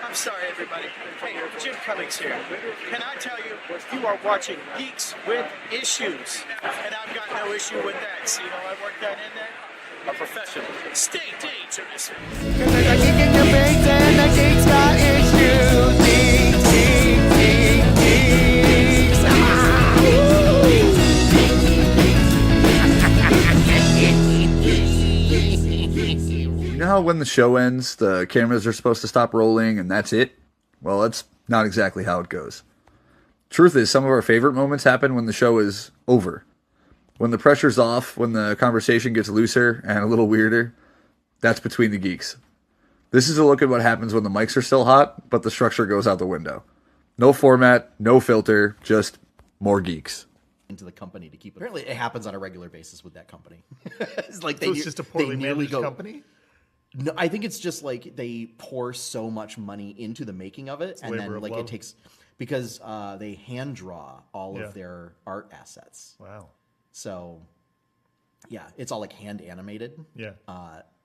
I'm sorry, everybody. Hey, Jim Cummings here. Can I tell you, you are watching Geeks with Issues. And I've got no issue with that. See how I work that in there? A professional. Stay dangerous. Cause there's a geek in your face and the geek's got issues. Geeks. You know how when the show ends, the cameras are supposed to stop rolling and that's it? Well, that's not exactly how it goes. Truth is, some of our favorite moments happen when the show is over. When the pressure's off, when the conversation gets looser and a little weirder, that's Between the Geeks. This is a look at what happens when the mics are still hot, but the structure goes out the window. No format, no filter, just more geeks. Into the company to keep it. Apparently, it happens on a regular basis with that company. It's like So it's just a poorly managed company? No, I think it's just like they pour so much money into the making of it, It's and labor then of like love. it takes because they hand draw all Yeah. of their art assets. Wow. So yeah, it's all like hand animated. Yeah.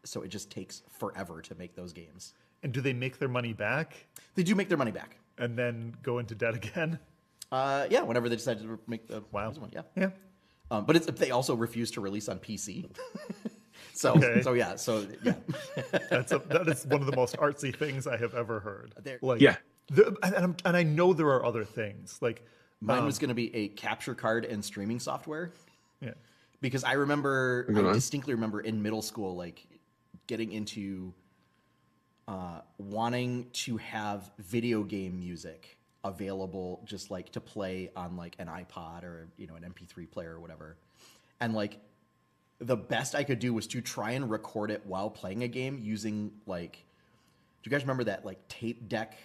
So it just takes forever to make those games. And do they make their money back They do make their money back. and then go into debt again? Yeah, whenever they decide to make the Wow. one, yeah. Yeah. But they also refuse to release on PC. so Okay. so yeah, That is one of the most artsy things I have ever heard. There- Like, Yeah. And I know there are other things. Like, Mine was going to be a capture card and streaming software. yeah. Because I distinctly remember in middle school, like getting into wanting to have video game music available, just like to play on like an iPod or an MP3 player or whatever, and like the best I could do was to try and record it while playing a game using like, do you guys remember that like tape deck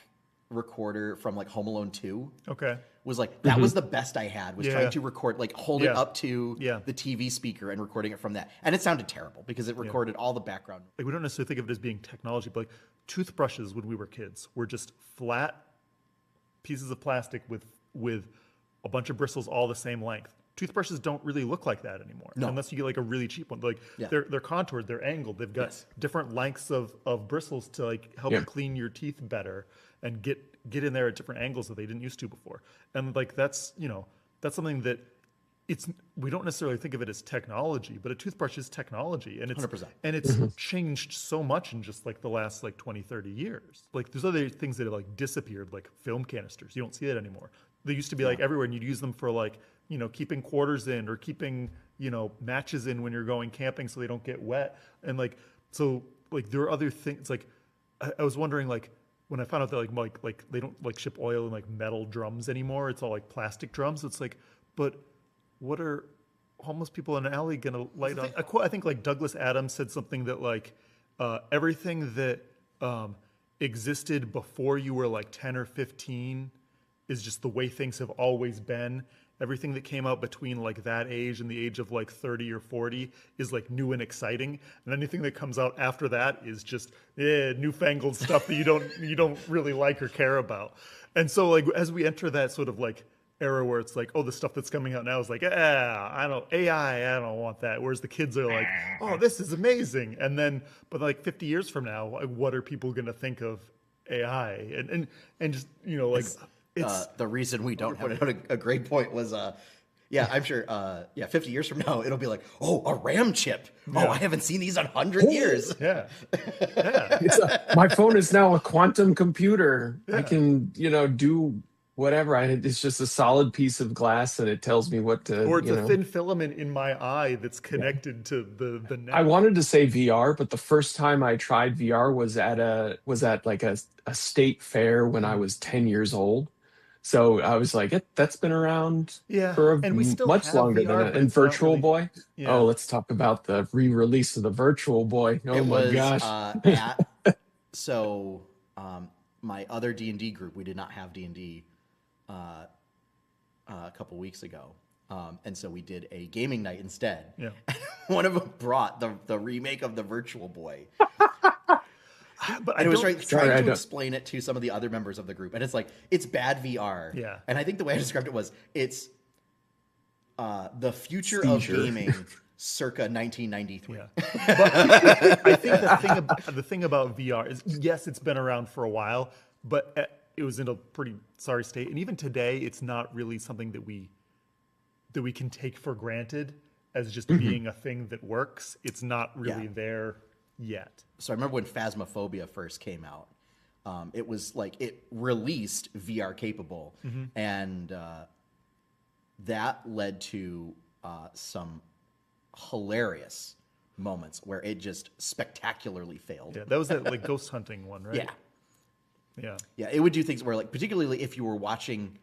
recorder from like Home Alone 2? Okay. Was like that was the best I had, was Yeah. trying to record, like hold it Yeah. up to Yeah. the TV speaker and recording it from that, and it sounded terrible because it recorded all the background. Like, we don't necessarily think of it as being technology, but like toothbrushes when we were kids were just flat pieces of plastic with a bunch of bristles all the same length. Toothbrushes don't really look like that anymore, No. unless you get like a really cheap one. Like Yeah. they're contoured, they're angled, they've got Yes. different lengths of bristles to like help Yeah. you clean your teeth better and get in there at different angles that they didn't used to before. And like that's something that we don't necessarily think of it as technology, but a toothbrush is technology, and it's 100%. and it's changed so much in just like the last like 20, 30 years. Like there's other things that have like disappeared, like film canisters. You don't see that anymore. They used to be like everywhere, and you'd use them for like, keeping quarters in or keeping, matches in when you're going camping so they don't get wet. And like, so like there are other things. Like I was wondering, like when I found out that like they don't like ship oil in like metal drums anymore. It's all like plastic drums. It's like, but what are homeless people in an alley gonna light on? I think like Douglas Adams said something that like everything that existed before you were like 10 or 15 is just the way things have always been. Everything that came out between like that age and the age of like 30 or 40 is like new and exciting, and anything that comes out after that is just newfangled stuff that you don't really like or care about. And so like as we enter that sort of like era where it's like, oh, the stuff that's coming out now is like, I don't want that. Whereas the kids are like, oh, this is amazing. And then, but like 50 years from now, like, what are people going to think of AI? And just, like, it's The reason we don't have a great point was, I'm sure, 50 years from now, it'll be like, oh, a RAM chip. Yeah. Oh, I haven't seen these in 100 years. yeah. My phone is now a quantum computer. I can, do whatever. It's just a solid piece of glass, and it tells me what to. Or it's a thin filament in my eye that's connected to the net. I wanted to say VR, but the first time I tried VR was at like a state fair when I was 10 years old. So I was like, that's been around for and we still much have my VR, that. but And it's not Virtual really- Boy. Yeah. Oh, let's talk about the re-release of the Virtual Boy. Oh It my was gosh. My other D&D group, we did not have D&D a couple weeks ago. And so we did a gaming night instead. Yeah. One of them brought the remake of the Virtual Boy. But And I was trying I to don't- explain it to some of the other members of the group. And it's like, it's bad VR. Yeah. And I think the way I described it was, it's the future Seizure. of gaming circa 1993. Yeah. But I think the thing about VR is, yes, it's been around for a while, but it was in a pretty sorry state. And even today, it's not really something that we can take for granted as just being a thing that works. It's not really there yet. So I remember when Phasmophobia first came out, it was like it released VR capable, and that led to some hilarious moments where it just spectacularly failed. Yeah, that was that like ghost hunting one, right? Yeah. Yeah. Yeah, it would do things where, like, particularly if you were watching.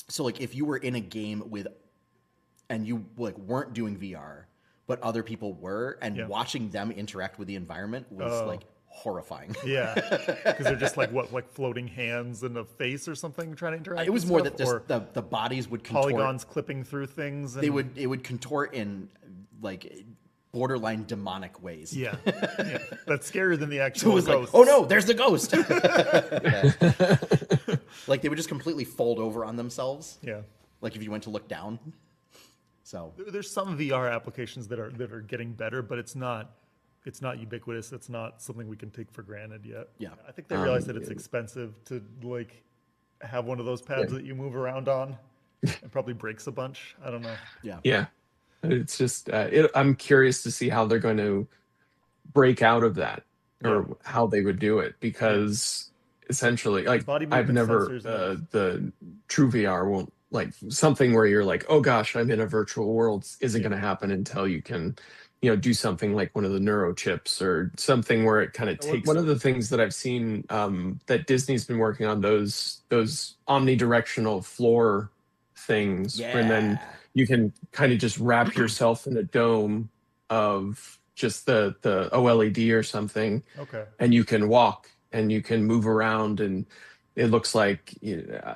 So, like, if you were in a game with, and you like weren't doing VR, but other people were, and watching them interact with the environment was like horrifying. Yeah, because they're just like floating hands in a face or something trying to interact. It was with more stuff, that just the bodies would contort. polygons clipping through things. And... It would contort in like borderline demonic ways. Yeah, that's scarier than the So actual it was ghost. like, oh no, there's the ghost. Like they would just completely fold over on themselves. Yeah, Like if you went to look down. So there's some VR applications that are getting better, but it's not ubiquitous. It's not something we can take for granted yet. Yeah. I think they realize that it's expensive to like have one of those pads that you move around on. It probably breaks a bunch. I don't know. yeah. Yeah, it's just I'm curious to see how they're going to break out of that, or how they would do it, because essentially, like, Body I've movement never sensors the true VR won't, like, something where you're like, oh gosh, I'm in a virtual world isn't going to happen until you can, do something like one of the neurochips or something where it kind of takes. One of the things that I've seen that Disney's been working on, those omnidirectional floor things, and then you can kind of just wrap yourself in a dome of just the OLED or something. Okay. And you can walk and you can move around, and it looks like,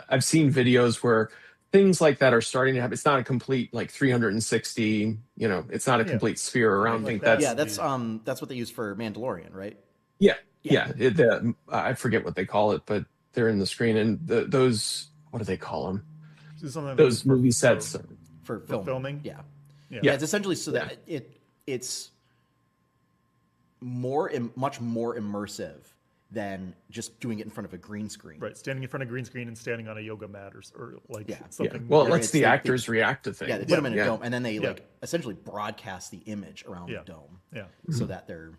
I've seen videos where things like that are starting to happen. It's not a complete like 360, it's not a complete sphere around. I think That's what they use for Mandalorian, right? Yeah. I forget what they call it, but they're in the screen, and those, what do they call them? Those movie sets For filming. Yeah. It's essentially so that it's much more immersive than just doing it in front of a green screen. Right, standing in front of a green screen and standing on a yoga mat or like something. Well, it lets the actors react to things. Yeah, they put them in a dome, and then they like essentially broadcast the image around the dome. Yeah. So that they're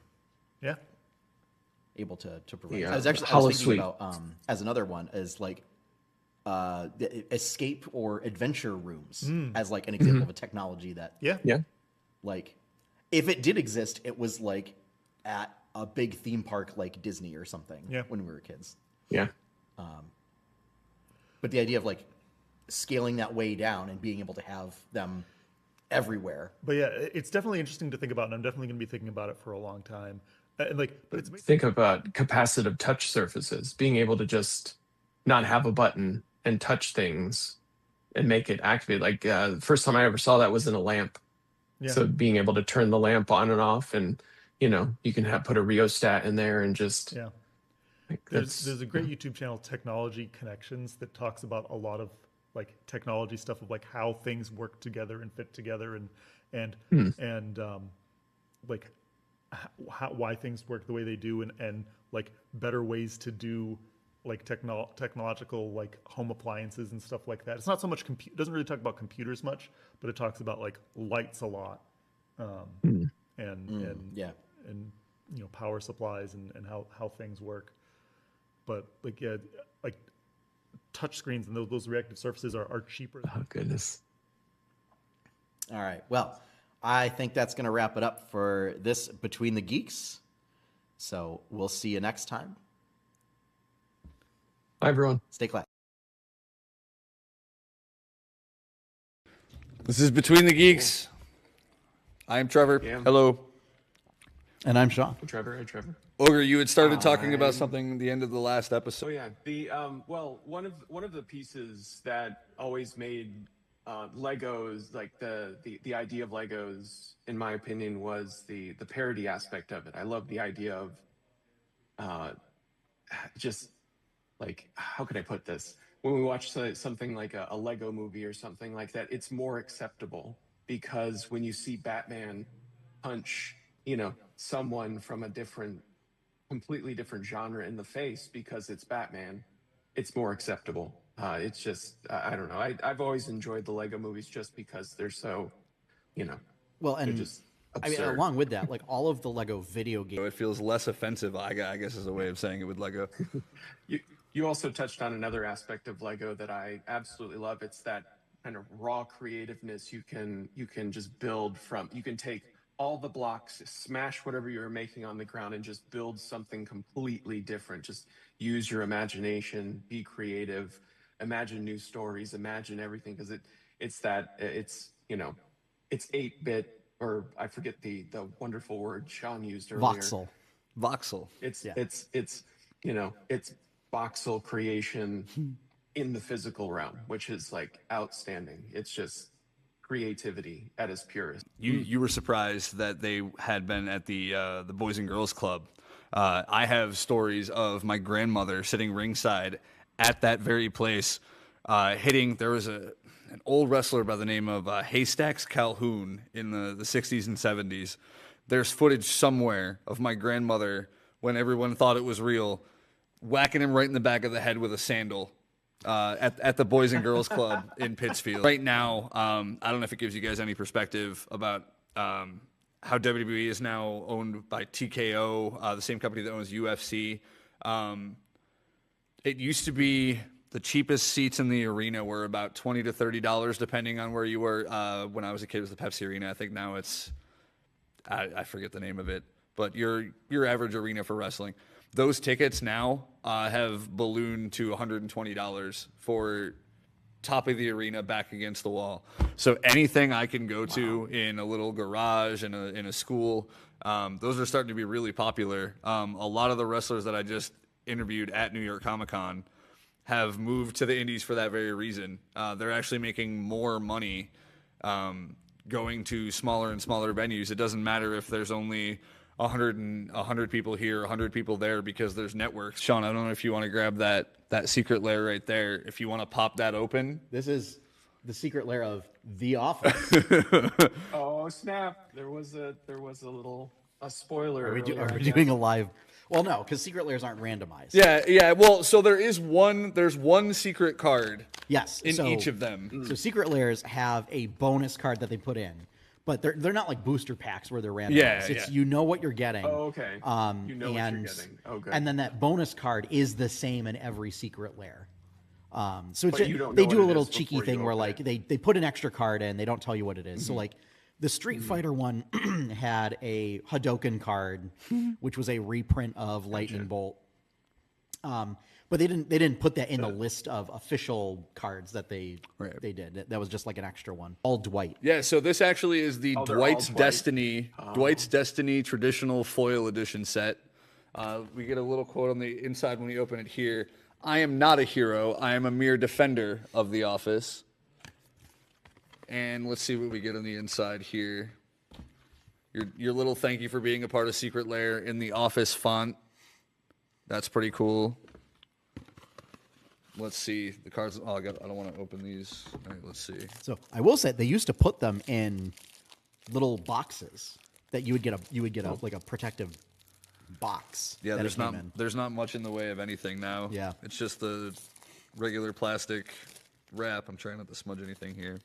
able to provide. Yeah. I was thinking about as another one is like the escape or adventure rooms as like an example of a technology that like if it did exist, it was like at a big theme park like Disney or something when we were kids. Yeah. But the idea of like scaling that way down and being able to have them everywhere. But yeah, it's definitely interesting to think about, and I'm definitely going to be thinking about it for a long time. And like, but it's think about capacitive touch surfaces, being able to just not have a button and touch things and make it activate. Like the first time I ever saw that was in a lamp. Yeah. So being able to turn the lamp on and off, and you can put a rheostat in there and just There's a great YouTube channel, Technology Connections, that talks about a lot of like technology stuff of like how things work together and fit together, and like why things work the way they do, and like better ways to do like technological like home appliances and stuff like that. It's not so much it doesn't really talk about computers much, but it talks about like lights a lot, and power supplies and how things work. But like like touch screens and those reactive surfaces are cheaper. Oh goodness. All right. Well, I think that's going to wrap it up for this Between the Geeks. So we'll see you next time. Bye, everyone. Stay classy. This is Between the Geeks. I'm Trevor. Yeah. Hello. And I'm Sean. Hey, Trevor. Ogre, you had started talking about something at the end of the last episode. So yeah, the one of the pieces that always made Legos, like the idea of Legos, in my opinion, was the parody aspect of it. I love the idea of just like, how could I put this? When we watch something like a Lego movie or something like that, it's more acceptable because when you see Batman punch, someone from a different completely different genre in the face because it's Batman, it's more acceptable. It's just I don't know. I've always enjoyed the Lego movies just because they're so, you know, Well, they're and just I mean, absurd. along with that, like all of the Lego video games. It feels less offensive, I guess is a way of saying it with Lego. You you also touched on another aspect of Lego that I absolutely love. It's that kind of raw creativeness you can just build from. You can take all the blocks, smash whatever you're making on the ground, and just build something completely different. Just use your imagination, be creative, imagine new stories, imagine everything because it's 8-bit, or I forget the wonderful word Sean used earlier. Voxel. Voxel. It's voxel creation in the physical realm, which is like outstanding. It's just creativity at its purest. You were surprised that they had been at the Boys and Girls Club. I have stories of my grandmother sitting ringside at that very place, hitting. There was an old wrestler by the name of Haystacks Calhoun in the 60s and 70s. There's footage somewhere of my grandmother when everyone thought it was real, whacking him right in the back of the head with a sandal. At the Boys and Girls Club in Pittsfield. Right now, I don't know if it gives you guys any perspective about how WWE is now owned by TKO, the same company that owns UFC. It used to be the cheapest seats in the arena were about $20 to $30, depending on where you were. When I was a kid, it was the Pepsi Arena. I think now it's, I forget the name of it, but your average arena for wrestling. Those tickets now have ballooned to $120 for top of the arena back against the wall. So anything I can go to in a little garage, in a school, those are starting to be really popular. A lot of the wrestlers that I just interviewed at New York Comic Con have moved to the indies for that very reason. They're actually making more money going to smaller and smaller venues. It doesn't matter if there's only 100 people here, 100 people there, because there's networks. Sean, I don't know if you want to grab that secret lair right there. If you want to pop that open. This is the secret lair of The Office. Oh snap! There was a spoiler. Are we earlier, I doing guess. a live? Well, no, because secret lairs aren't randomized. Yeah. Well, so there's one secret card. Yes. In each of them. So secret lairs have a bonus card that they put in, but they're not like booster packs where they're randomized. Yeah, It's yeah. You know what you're getting. Oh, okay. You know what you're getting. Oh, good. And then that bonus card is the same in every secret lair. So it's But you don't they know do what a it little is cheeky before you thing where open like it. they put an extra card in, they don't tell you what it is. So like the Street Fighter one had a Hadouken card, which was a reprint of Lightning Bolt. But they didn't put that in the list of official cards that they did. That was just like an extra one. All Dwight. Yeah, so this actually is the Oh, they're all Dwight's Dwight. Destiny Dwight's Destiny traditional foil edition set. We get a little quote on the inside when we open it here. I am not a hero. I am a mere defender of the office. And let's see what we get on the inside here. Your little thank you for being a part of Secret Lair in the office font. That's pretty cool. Let's see the cards. Oh, I don't want to open these. All right, let's see. So I will say they used to put them in little boxes that you would get like a protective box. Yeah, that it came in. there's not much in the way of anything now. Yeah. It's just the regular plastic wrap. I'm trying not to smudge anything here.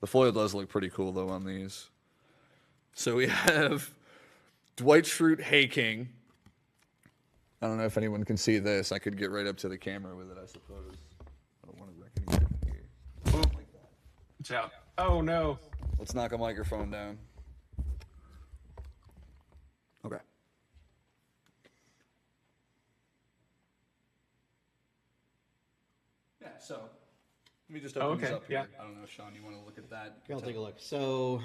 The foil does look pretty cool though on these. So we have Dwight Schrute, Hey King. I don't know if anyone can see this. I could get right up to the camera with it, I suppose. I don't want to wreck anything here. Boom. Watch out. Oh no. Let's knock a microphone down. Okay. Yeah, so let me just open these Okay, up here. yeah. I don't know, Sean, you want to look at that? Here, I'll take a look. So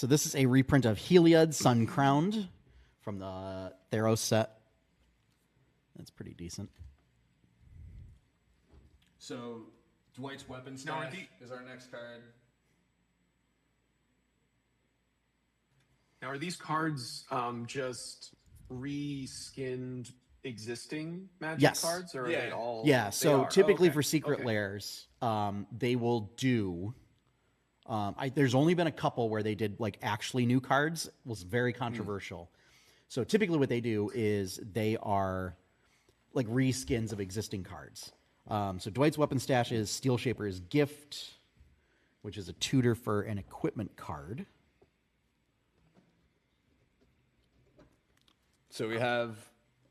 this is a reprint of Heliod Sun Crowned from the Theros set. That's pretty decent. So Dwight's weapon stash is our next card. Now, are these cards just reskinned existing Magic Yes. cards, or are Yeah. they all? Yeah, they so are? typically Okay, for secret okay. lairs, they will do. There's only been a couple where they did like actually new cards. It was very controversial. So typically what they do is they are like reskins of existing cards. So Dwight's Weapon Stash is Steel Shaper's Gift, which is a tutor for an equipment card. So we have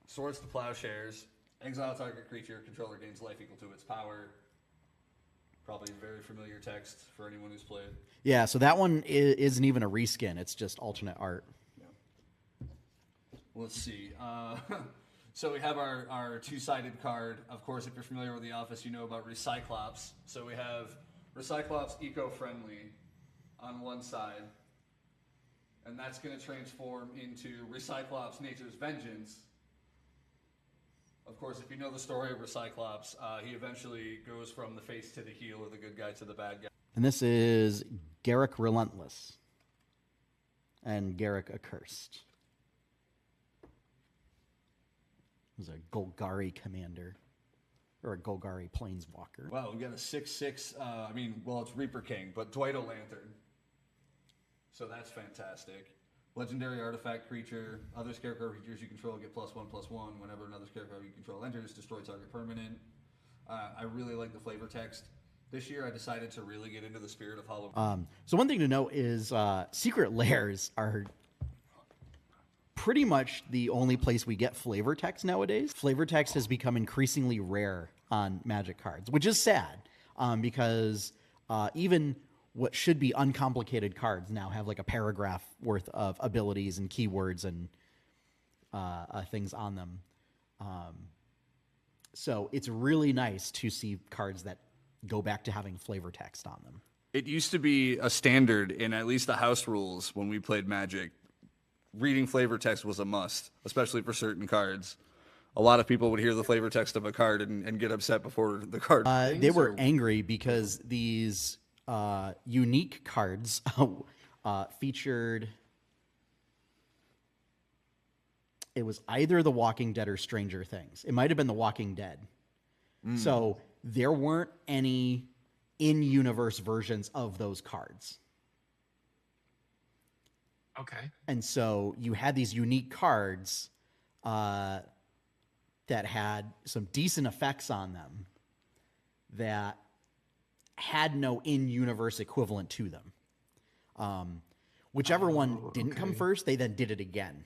Swords to Plowshares. Exile target creature. Controller gains life equal to its power. Probably very familiar text for anyone who's played. Yeah, so that one isn't even a reskin. It's just alternate art. Yeah. Let's see. So we have our two-sided card. Of course, if you're familiar with The Office, you know about Recyclops. So we have Recyclops Eco-Friendly on one side. And that's going to transform into Recyclops Nature's Vengeance. Of course, if you know the story of Recyclops, he eventually goes from the face to the heel, or the good guy to the bad guy. And this is Garrick Relentless and Garrick Accursed. He's a Golgari commander, or a Golgari planeswalker. Wow, we got a 6/6. It's Reaper King, but Dwight O'Lantern. So that's fantastic. Legendary artifact creature. Other scarecrow creatures you control get +1/+1 whenever another scarecrow you control enters. Destroy target permanent. I really like the flavor text. This year I decided to really get into the spirit of Halloween. So one thing to note is secret lairs are pretty much the only place we get flavor text nowadays. Flavor text has become increasingly rare on Magic cards, which is sad because even what should be uncomplicated cards now have like a paragraph worth of abilities and keywords and things on them. So it's really nice to see cards that go back to having flavor text on them. It used to be a standard in at least the house rules when we played Magic. Reading flavor text was a must, especially for certain cards. A lot of people would hear the flavor text of a card and get upset before the card. They were angry because these unique cards featured, it was either The Walking Dead or Stranger Things. It might have been The Walking Dead. So there weren't any in-universe versions of those cards. Okay. And so you had these unique cards that had some decent effects on them that had no in-universe equivalent to them. Whichever one didn't come first, they then did it again.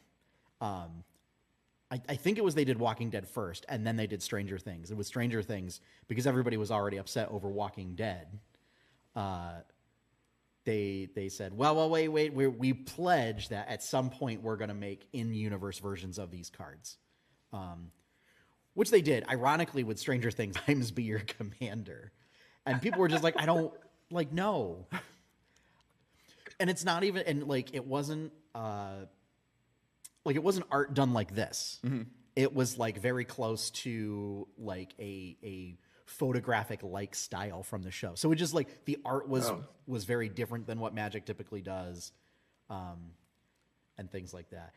I think it was they did Walking Dead first, and then they did Stranger Things. It was Stranger Things because everybody was already upset over Walking Dead. They said, well, wait, we pledge that at some point we're going to make in-universe versions of these cards. Which they did, ironically, with Stranger Things, Times Be Your Commander. And people were just like, I don't, like, no. And it's not even, and, like, it wasn't art done like this. Mm-hmm. It was, like, very close to, like, a photographic-like style from the show. So it just, like, the art was very different than what Magic typically does, and things like that.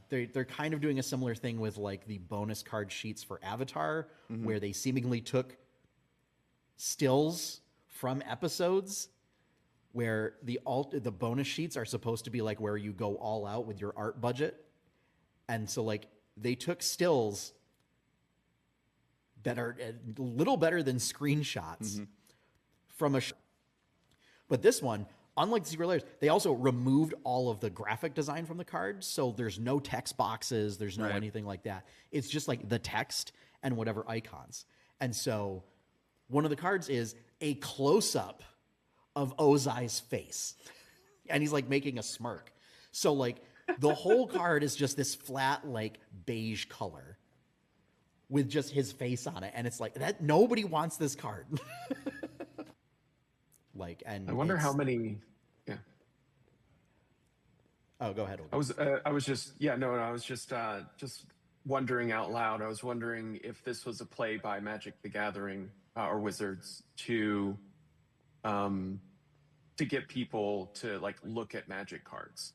They're kind of doing a similar thing with like the bonus card sheets for Avatar, where they seemingly took stills from episodes where the bonus sheets are supposed to be like where you go all out with your art budget. And so like they took stills that are a little better than screenshots from a show. But this one, unlike the Secret Lairs, they also removed all of the graphic design from the cards, so there's no text boxes, there's no anything like that. It's just like the text and whatever icons. And so one of the cards is a close-up of Ozai's face. And he's like making a smirk. So like the whole card is just this flat like beige color with just his face on it. And it's like that nobody wants this card. And I wonder how many. Yeah. Oh, go ahead. I was just wondering out loud. I was wondering if this was a play by Magic the Gathering or Wizards to get people to like look at Magic cards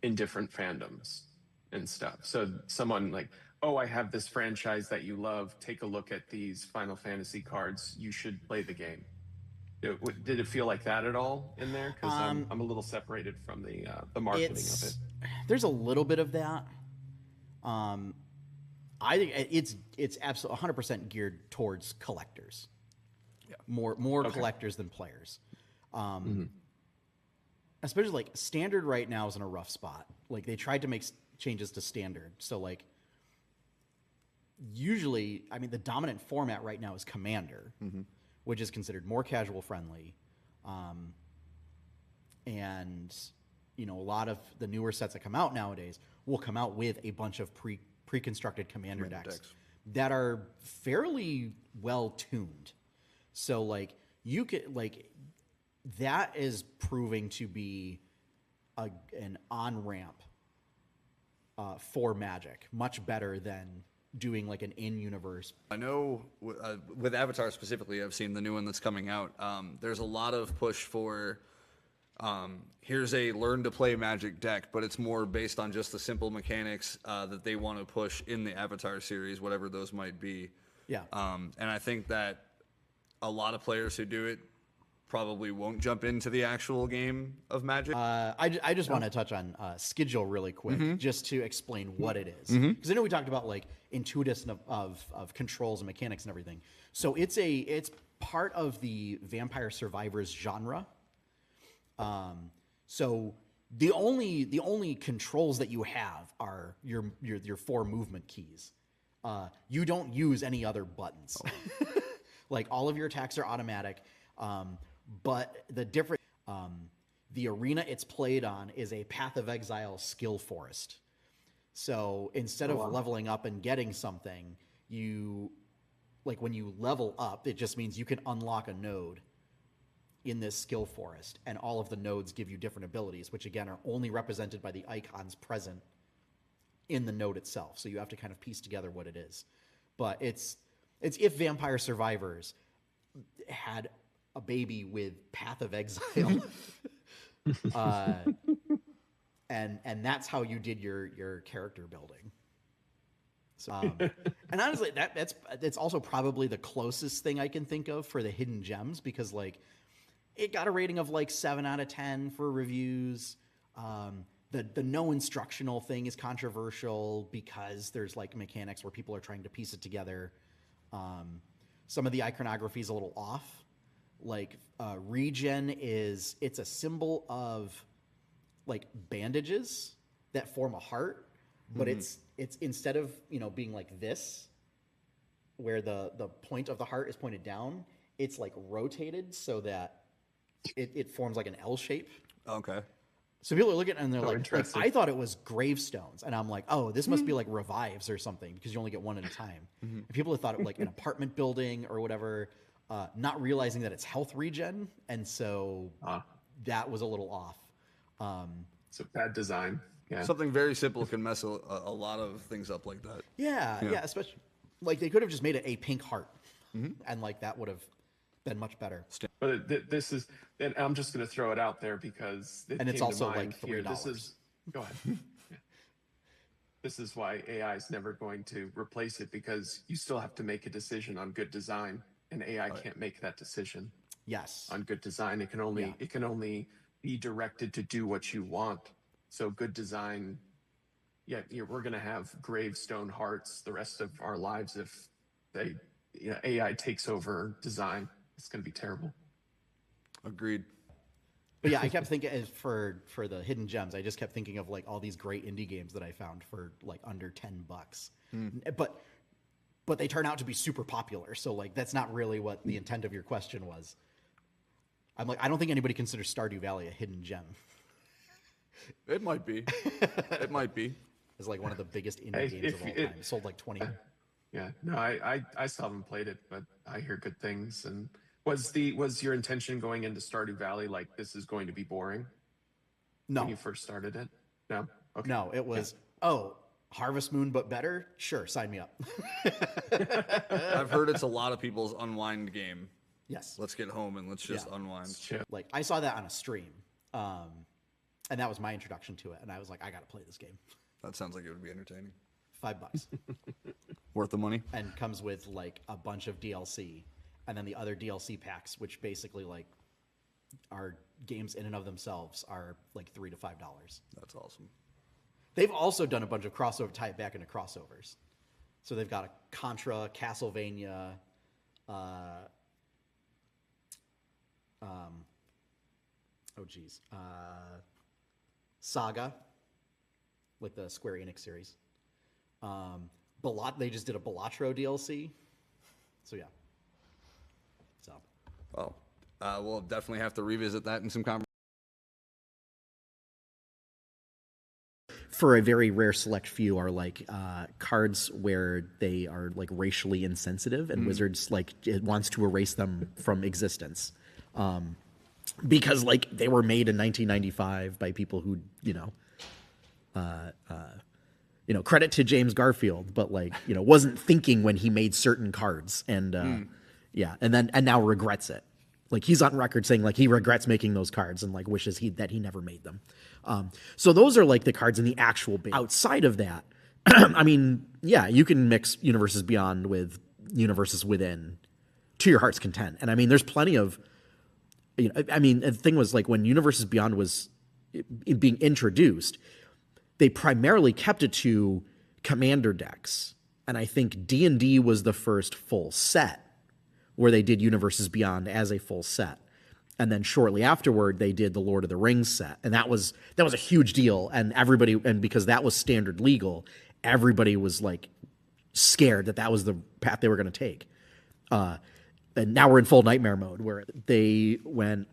in different fandoms and stuff. So someone like, oh, I have this franchise that you love. Take a look at these Final Fantasy cards. You should play the game. Did it feel like that at all in there? Because I'm a little separated from the marketing of it. There's a little bit of that. I think it's absolutely 100% geared towards collectors. Yeah. More collectors than players. Especially like standard right now is in a rough spot. Like they tried to make changes to standard. So like usually, I mean, the dominant format right now is Commander, which is considered more casual friendly. And a lot of the newer sets that come out nowadays will come out with a bunch of pre-constructed Commander decks that are fairly well tuned. So like you could that is proving to be an on-ramp for Magic, much better than doing like an in-universe. I know with Avatar specifically, I've seen the new one that's coming out. There's a lot of push for here's a learn-to-play Magic deck, but it's more based on just the simple mechanics that they want to push in the Avatar series, whatever those might be. Yeah. And I think that a lot of players who do it probably won't jump into the actual game of Magic. I just want to touch on schedule really quick, just to explain what it is, because I know we talked about like intuitiveness of controls and mechanics and everything. So it's part of the Vampire Survivors genre. So the only controls that you have are your 4 movement keys. You don't use any other buttons. Like all of your attacks are automatic. But the difference, the arena it's played on is a Path of Exile skill forest. So instead of leveling up and getting something, when you level up, it just means you can unlock a node in this skill forest, and all of the nodes give you different abilities, which again are only represented by the icons present in the node itself. So you have to kind of piece together what it is. But it's if Vampire Survivors had a baby with Path of Exile, and that's how you did your character building. So, and honestly, that's also probably the closest thing I can think of for the hidden gems, because like it got a rating of like 7 out of 10 for reviews. The no instructional thing is controversial because there's like mechanics where people are trying to piece it together. Some of the iconography is a little off. Like regen it's a symbol of like bandages that form a heart, but it's instead of being like this, where the point of the heart is pointed down, it's like rotated so that it forms like an L shape. Okay. So people are looking and they're like, I thought it was gravestones, and I'm like, oh, this must be like revives or something, because you only get one at a time. And people have thought it like an apartment building or whatever. Not realizing that it's health regen, and so that was a little off. So bad design. Yeah. Something very simple can mess a lot of things up like that. Yeah, especially like they could have just made it a pink heart, and like that would have been much better. But this is, and I'm just going to throw it out there because it's also like $3. Go ahead. This is why AI is never going to replace it, because you still have to make a decision on good design. And AI can't make that decision. Yes. On good design, it can only be directed to do what you want. So good design, we're gonna have gravestone hearts the rest of our lives if AI takes over design. It's gonna be terrible. Agreed. But yeah, I kept thinking for the hidden gems, I just kept thinking of like all these great indie games that I found for like under $10. But they turn out to be super popular. So like that's not really what the intent of your question was. I'm like, I don't think anybody considers Stardew Valley a hidden gem. It might be. It might be. It's like one of the biggest indie games of all time. It sold like 20. Yeah. No, I still haven't played it, but I hear good things. And was your intention going into Stardew Valley like this is going to be boring? No. When you first started it? No. Okay. No, it was Harvest Moon, but better? Sure, sign me up. I've heard it's a lot of people's unwind game. Yes. Let's get home and let's just unwind. Like, I saw that on a stream, and that was my introduction to it, and I was like, I gotta play this game. That sounds like it would be entertaining. $5. Worth the money. And comes with, like, a bunch of DLC. and then the other DLC packs, which basically like are games in and of themselves, are like $3 to $5. That's awesome. They've also done a bunch of crossover, tie it back into crossovers. So they've got a Contra, Castlevania, Saga, like the Square Enix series. They just did a Balatro DLC. So yeah. So. Well, we'll definitely have to revisit that in some conversation. For a very rare select few are like cards where they are like racially insensitive, and Wizards like it wants to erase them from existence, because like they were made in 1995 by people who credit to James Garfield, but like wasn't thinking when he made certain cards, and and now regrets it. Like he's on record saying like he regrets making those cards and like wishes that he never made them. So those are like the cards in the actual base. Outside of that, I mean, yeah, you can mix Universes Beyond with Universes Within to your heart's content. And I mean, there's plenty of, I mean, the thing was like when Universes Beyond was being introduced, they primarily kept it to commander decks. And I think D&D was the first full set where they did Universes Beyond as a full set. And then shortly afterward, they did the Lord of the Rings set. And that was a huge deal. And because that was standard legal, everybody was like scared that was the path they were going to take. And now we're in full nightmare mode where they went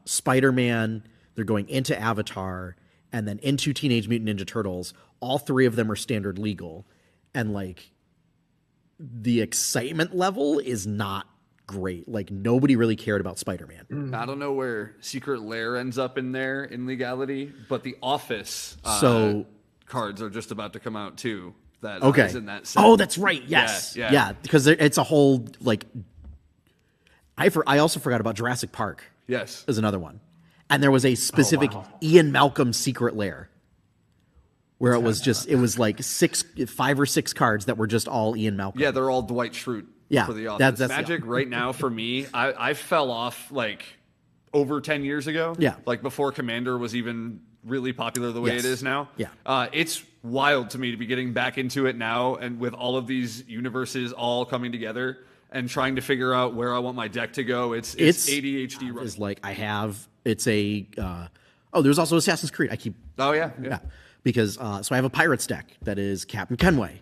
Spider-Man, they're going into Avatar, and then into Teenage Mutant Ninja Turtles. All three of them are standard legal. And like the excitement level is not great. Like nobody really cared about Spider-Man. I don't know where Secret Lair ends up in there in legality, but the Office cards are just about to come out too. That is in that set. Oh, that's right. Yes. Yeah. Because it's a whole like. I also forgot about Jurassic Park. Yes, is another one, and there was a specific Ian Malcolm Secret Lair. Where it was like 5 or 6 cards that were just all Ian Malcolm. Yeah, they're all Dwight Schrute for the Office. That's Magic right now for me, I fell off like over 10 years ago. Yeah. Like before Commander was even really popular the way it is now. Yeah. It's wild to me to be getting back into it now and with all of these universes all coming together and trying to figure out where I want my deck to go. It's ADHD. It's like there's also Assassin's Creed. Oh, yeah. Because so I have a Pirates deck that is Captain Kenway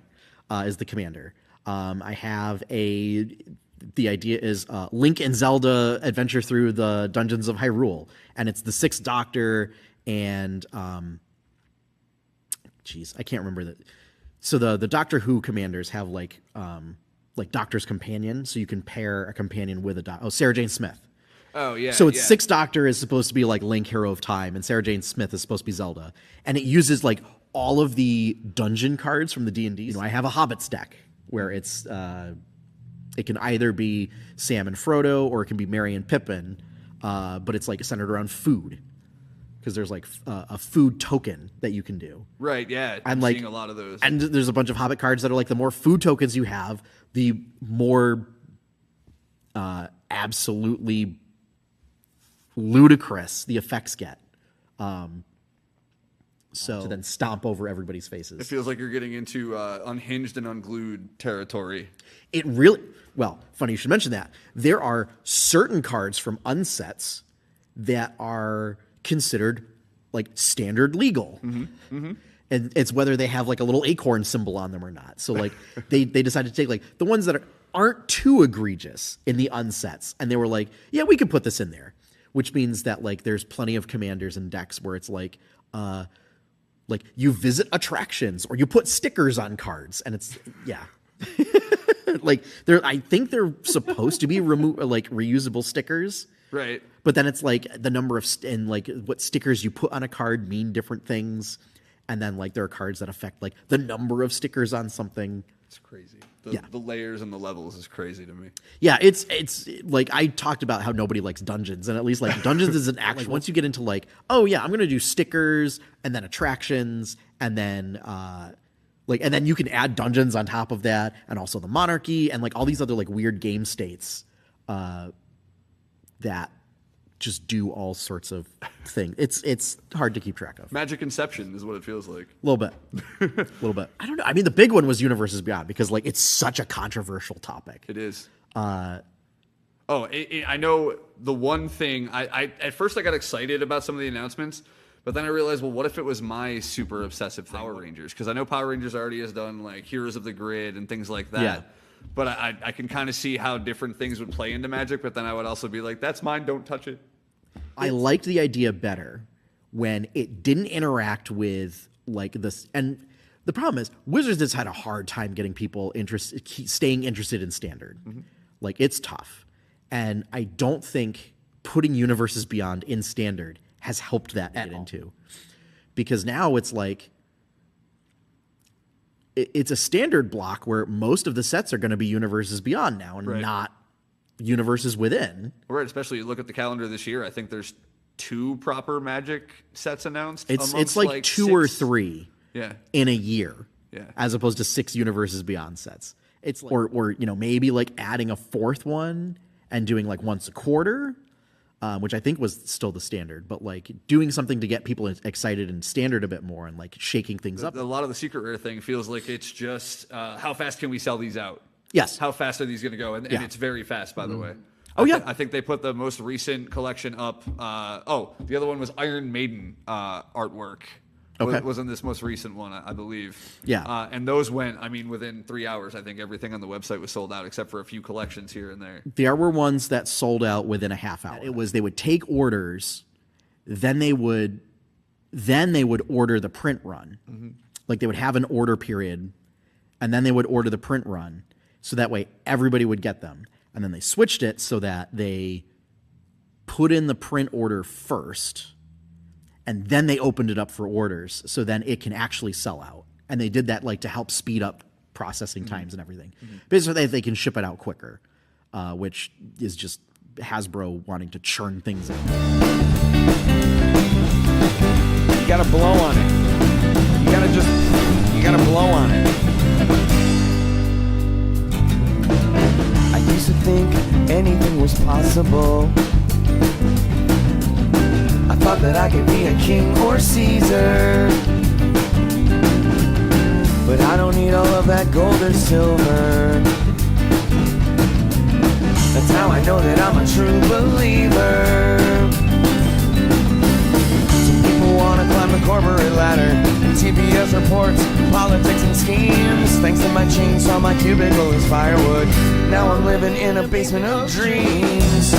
is the commander. I have the idea is Link and Zelda adventure through the dungeons of Hyrule, and it's the 6th Doctor and I can't remember that. So the Doctor Who commanders have like Doctor's Companion, so you can pair a companion with Sarah Jane Smith. Oh, yeah. So it's 6th Doctor is supposed to be like Link, Hero of Time, and Sarah Jane Smith is supposed to be Zelda. And it uses like all of the dungeon cards from the D&D. I have a Hobbits deck where it can either be Sam and Frodo or it can be Merry and Pippin, but it's like centered around food. Because there's like a food token that you can do. Right, yeah. I'm seeing a lot of those. And there's a bunch of Hobbit cards that are like the more food tokens you have, the more absolutely ludicrous the effects get. So to then stomp over everybody's faces. It feels like you're getting into unhinged and unglued territory. It really, funny you should mention that. There are certain cards from unsets that are considered like standard legal. And it's whether they have like a little acorn symbol on them or not. So like they decided to take like the ones that aren't too egregious in the unsets. And they were like, yeah, we could put this in there. Which means that like there's plenty of commanders and decks where it's like you visit attractions or you put stickers on cards, and it's like I think they're supposed to be reusable stickers, right? But then it's like the number of and like what stickers you put on a card mean different things, and then like there are cards that affect like the number of stickers on something. It's crazy. The layers and the levels is crazy to me. Yeah, it's like I talked about how nobody likes dungeons, and at least like dungeons is an actual. Like, once you get into like, oh yeah, I'm gonna do stickers and then attractions and then Like, and then you can add dungeons on top of that, and also the monarchy, and like all these other like weird game states that just do all sorts of things. It's hard to keep track of. Magic Inception is what it feels like. A little bit. A little bit. I don't know. I mean, the big one was Universes Beyond because, like, it's such a controversial topic. It is. I know the one thing. I at first I got excited about some of the announcements, but then I realized, well, what if it was my super obsessive thing? Power Rangers? Because I know Power Rangers already has done, like, Heroes of the Grid and things like that. Yeah. But I can kind of see how different things would play into Magic, but then I would also be like, that's mine, don't touch it. I liked the idea better when it didn't interact with like this. And the problem is Wizards has had a hard time getting people staying interested in Standard. Mm-hmm. Like, it's tough. And I don't think putting Universes Beyond in Standard has helped that get into. Because now it's like, it's a Standard block where most of the sets are going to be Universes Beyond now and not Universes Within. Right, especially you look at the calendar this year, I think there's 2 proper Magic sets announced. It's like 2 6. or 3 in a year, as opposed to 6 Universes Beyond sets. It's like, or you know, maybe like adding a 4th one and doing like once a quarter, which I think was still the standard, but like doing something to get people excited in Standard a bit more and like shaking things up. A lot of the Secret Rare thing feels like it's just how fast can we sell these out? Yes. How fast are these going to go? And it's very fast, by the way. I think they put the most recent collection up. The other one was Iron Maiden artwork. Okay. Was in this most recent one, I believe. Yeah. And those went, I mean, within 3 hours, I think everything on the website was sold out except for a few collections here and there. There were ones that sold out within a half hour. It was, they would take orders, then they would order the print run. Mm-hmm. Like, they would have an order period, and then they would order the print run. So that way everybody would get them. And then they switched it so that they put in the print order first, and then they opened it up for orders. So then it can actually sell out. And they did that like to help speed up processing times and everything. Mm-hmm. Basically, they can ship it out quicker, which is just Hasbro wanting to churn things out. You gotta blow on it. You gotta blow on it. I used to think anything was possible. I thought that I could be a king or Caesar, but I don't need all of that gold or silver. That's how I know that I'm a true believer. Some people wanna climb the corporate ladder, TPS reports, politics and schemes. Thanks to my chainsaw, my cubicle is firewood. Now I'm living in a basement of dreams.